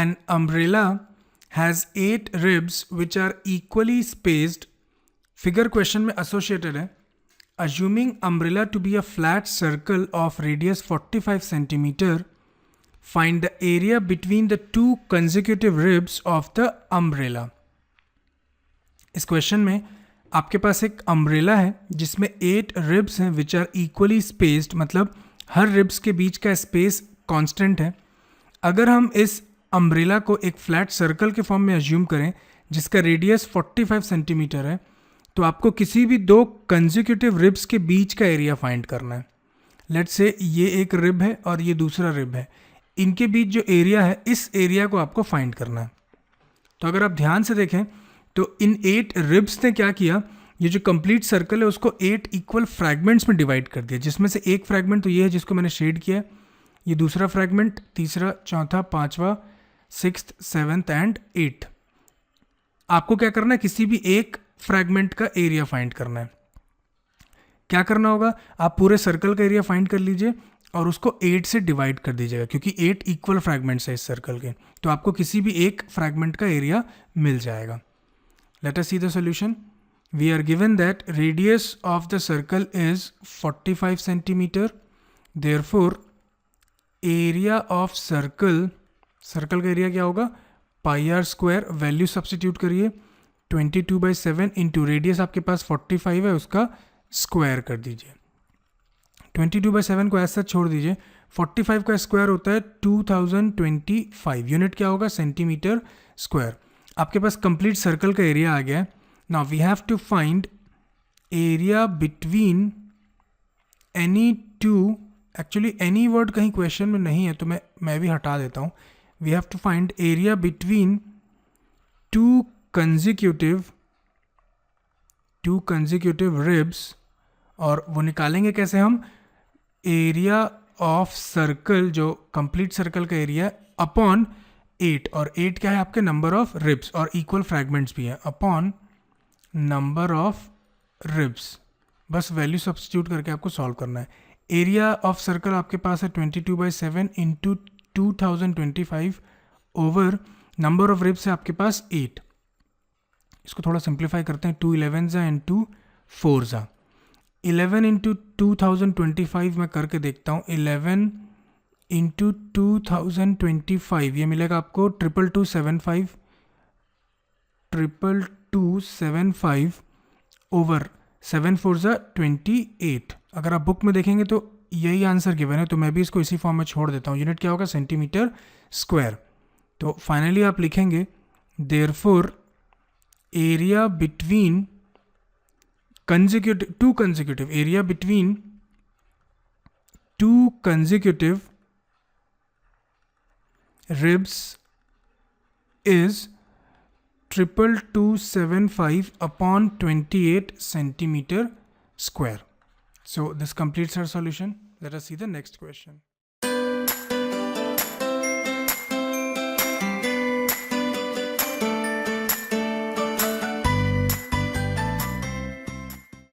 An umbrella has 8 ribs which are equally spaced. Figure question में associated है. Assuming umbrella to be a flat circle of radius 45 centimeter, find the area between the two consecutive ribs of the umbrella. इस question में आपके पास एक umbrella है जिसमें 8 ribs हैं which are equally spaced, मतलब हर रिब्स के बीच का स्पेस कांस्टेंट है. अगर हम इस अम्ब्रेला को एक फ्लैट सर्कल के फॉर्म में अज्यूम करें जिसका रेडियस 45 सेंटीमीटर है, तो आपको किसी भी दो कंसेक्यूटिव रिब्स के बीच का एरिया फाइंड करना है. लेट्स से ये एक रिब है और ये दूसरा रिब है, इनके बीच जो एरिया है इस एरिया को आपको फाइंड करना है. तो अगर आप ध्यान से देखें तो इन 8 रिब्स ने क्या किया, ये जो कंप्लीट सर्कल है उसको 8 इक्वल फ्रैगमेंट्स में डिवाइड कर दिया, जिसमें से एक फ्रैगमेंट तो ये है जिसको मैंने शेड किया है, ये दूसरा फ्रैगमेंट, तीसरा, चौथा, पांचवा, 6th, 7th एंड 8th. आपको क्या करना है, किसी भी एक फ्रैगमेंट का एरिया फाइंड करना है. क्या करना होगा, आप पूरे सर्कल का एरिया फाइंड कर लीजिए और उसको 8 से डिवाइड कर दीजिएगा, क्योंकि 8 इक्वल फ्रैगमेंट्स है इस सर्कल के, तो आपको किसी भी एक फ्रैगमेंट का एरिया मिल जाएगा. Let us see the solution. We are given that radius of the circle is 45 centimeter. Therefore, area of circle का एरिया क्या होगा, पाई आर स्क्वायर. वैल्यू सब्सटीट्यूट करिए, 22/7 इंटू रेडियस आपके पास 45 है, उसका स्क्वायर कर दीजिए. 22/7 को ऐसा छोड़ दीजिए. 45 का स्क्वायर होता है 2025. यूनिट क्या होगा, सेंटीमीटर स्क्वायर. आपके पास कंप्लीट सर्कल का एरिया आ गया है. Now we have to find area between any two. Actually any word कहीं क्वेश्चन में नहीं है तो मैं भी हटा देता हूँ. We have to find area between two consecutive ribs. और वो निकालेंगे कैसे हम, एरिया ऑफ सर्कल जो कंप्लीट सर्कल का एरिया अपॉन 8, और 8 क्या है आपके, नंबर ऑफ रिब्स, और इक्वल फ्रैगमेंट्स भी है, अपॉन नंबर ऑफ रिब्स. बस वैल्यू सब्स्टिट्यूट करके आपको सॉल्व करना है. एरिया ऑफ सर्कल आपके पास है 22/7 into 2025 over number of ribs है आपके पास 8. इसको थोड़ा सिंप्लीफाई करते हैं. 2 11 एंड 2 4 11 इंटू 2025 मैं करके देखता हूँ. 11 इंटू 2025 ये मिलेगा आपको 22275 ओवर 7 4 28. अगर आप बुक में देखेंगे तो यही आंसर गिवन है, तो मैं भी इसको इसी फॉर्म में छोड़ देता हूँ. यूनिट क्या होगा, सेंटीमीटर स्क्वायर. तो फाइनली आप लिखेंगे therefore area between two consecutive ribs is 22275 upon 28 centimeter square. So this completes our solution. Let us see the next question.